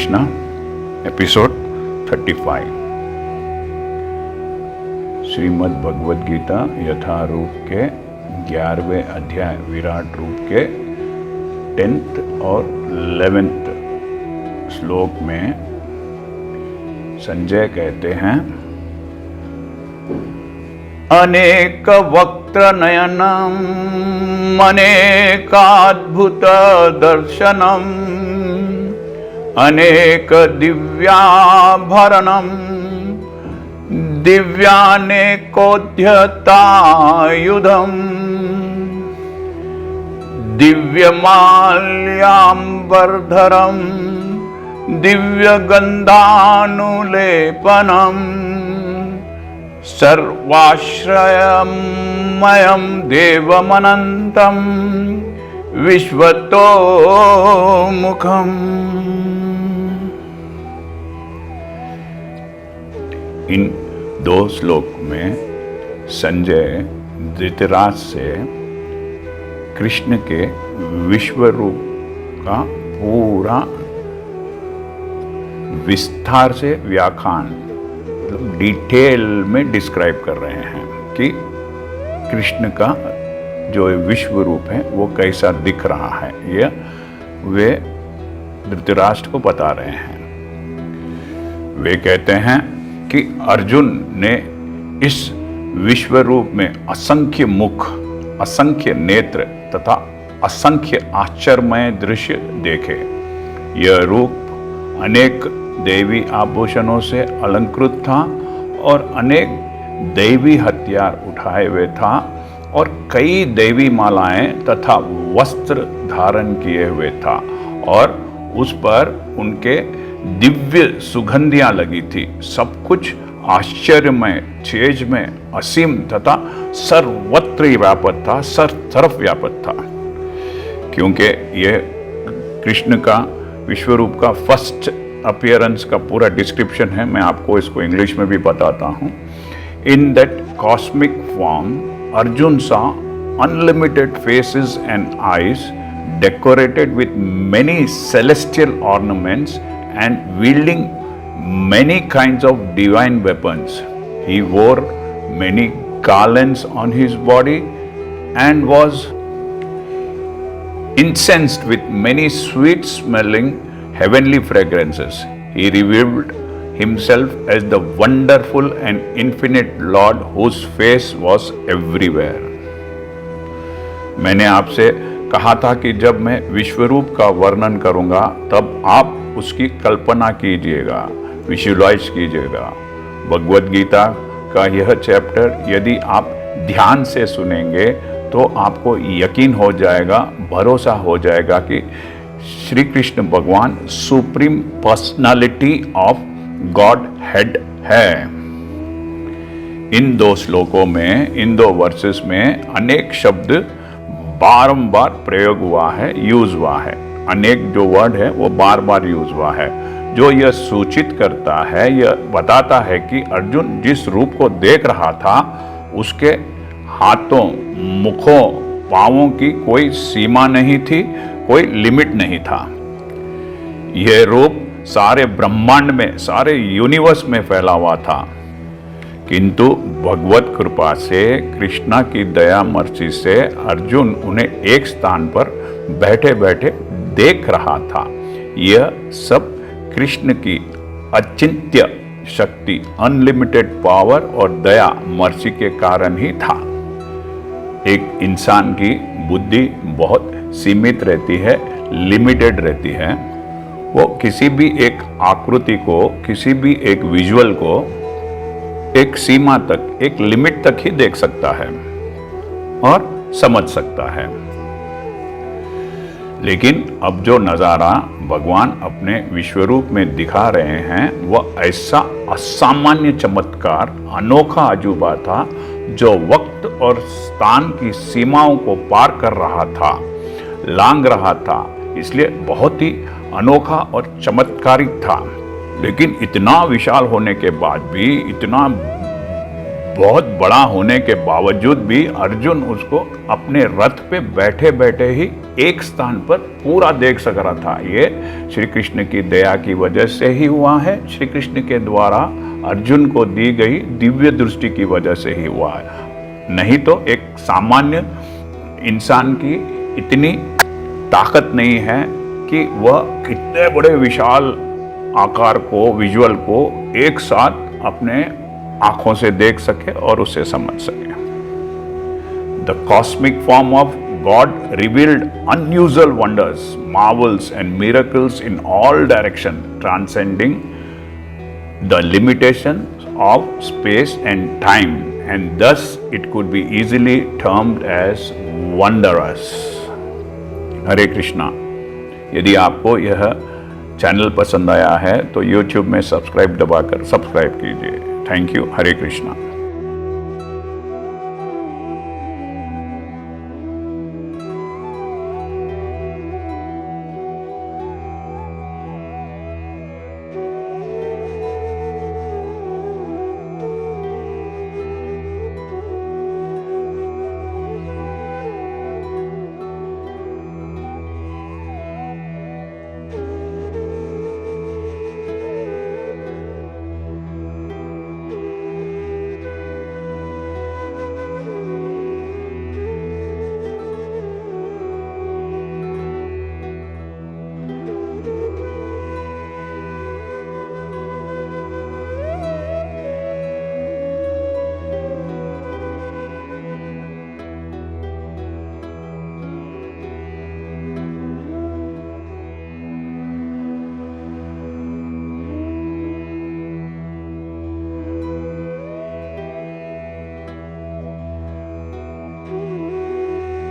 Krishna, episode 35। Shrimad Bhagavad Gita यथारूप के 11वें अध्याय विराट रूप के 10th और 11th श्लोक में संजय कहते हैं, अनेक वक्त्र नयनम अनेकाद्भुत दर्शनम अनेक दिव्याभरणम दिव्यानेकोद्यतायुधम दिव्यमाल्याम्बरधरम दिव्यगन्धानुलेपनम सर्वाश्रयमयं देवमनन्तं विश्वतोमुखम्। इन दो श्लोक में संजय धृतराष्ट्र से कृष्ण के विश्व रूप का पूरा विस्तार से व्याख्यान डिटेल में डिस्क्राइब कर रहे हैं कि कृष्ण का जो विश्व रूप है वो कैसा दिख रहा है। यह वे धृतराष्ट्र को बता रहे हैं। वे कहते हैं कि अर्जुन ने इस विश्व रूप में असंख्य मुख, असंख्य नेत्र तथा असंख्य आश्चर्यमय दृश्य देखे। यह रूप अनेक दैवी आभूषणों से अलंकृत था और अनेक दैवी हथियार उठाए हुए था और कई दैवी मालाएं तथा वस्त्र धारण किए हुए था और उस पर उनके दिव्य सुगंधियां लगी थी। सब कुछ आश्चर्यमय, तेजमय, असीम तथा सर्वत्र व्यापक था, सर्वतरफ व्यापक था। क्योंकि यह कृष्ण का विश्वरूप का फर्स्ट अपीयरेंस का पूरा डिस्क्रिप्शन है, मैं आपको इसको इंग्लिश में भी बताता हूँ। In that cosmic form Arjun saw unlimited faces and eyes decorated with many celestial ornaments and wielding many kinds of divine weapons. He wore many garlands on his body and was incensed with many sweet smelling heavenly fragrances. He revealed himself as the wonderful and infinite Lord whose face was everywhere. मैंने आपसे कहा था कि जब मैं विश्वरूप का वर्णन करूंगा तब आप उसकी कल्पना कीजिएगा, विजुअलाइज कीजिएगा। भगवद गीता का यह चैप्टर यदि आप ध्यान से सुनेंगे तो आपको यकीन हो जाएगा, भरोसा हो जाएगा कि श्री कृष्ण भगवान supreme personality of God head है। इन दो श्लोकों में, इन दो वर्सेस में अनेक शब्द बारंबार प्रयोग हुआ है, यूज हुआ है। अनेक जो वर्ड है वो बार बार यूज हुआ है, जो यह सूचित करता है, यह बताता है कि अर्जुन जिस रूप को देख रहा था उसके हाथों, मुखों, पांवों की कोई सीमा नहीं थी, कोई लिमिट नहीं था। यह रूप सारे ब्रह्मांड में, सारे यूनिवर्स में फैला हुआ था। किंतु भगवत कृपा से, कृष्णा की दया मर्जी से अर्जुन उन्हें एक स्थान पर बैठे बैठे देख रहा था। यह सब कृष्ण की अचिंत्य शक्ति, अनलिमिटेड पावर और दया मर्जी के कारण ही था। एक इंसान की बुद्धि बहुत सीमित रहती है, लिमिटेड रहती है। वो किसी भी एक आकृति को, किसी भी एक विजुअल को एक सीमा तक, एक लिमिट तक ही देख सकता है और समझ सकता है। लेकिन अब जो नज़ारा भगवान अपने विश्वरूप में दिखा रहे हैं वह ऐसा असामान्य चमत्कार, अनोखा अजूबा था जो वक्त और स्थान की सीमाओं को पार कर रहा था, लांघ रहा था। इसलिए बहुत ही अनोखा और चमत्कारिक था। लेकिन इतना विशाल होने के बाद भी, इतना बहुत बड़ा होने के बावजूद भी अर्जुन उसको अपने रथ पे बैठे बैठे ही एक स्थान पर पूरा देख सक रहा था। ये श्री कृष्ण की दया की वजह से ही हुआ है, श्री कृष्ण के द्वारा अर्जुन को दी गई दिव्य दृष्टि की वजह से ही हुआ है। नहीं तो एक सामान्य इंसान की इतनी ताकत नहीं है कि वह इतने बड़े विशाल आकार को, विजुअल को एक साथ अपने आंखों से देख सके और उसे समझ सके। The cosmic form of God revealed unusual wonders, marvels and miracles in all direction, transcending the limitation of space and time, and thus it could be easily termed as wondrous. Hare Krishna. यदि आपको यह चैनल पसंद आया है तो YouTube में subscribe दबाकर subscribe कीजिए। Thank you. हरे कृष्णा।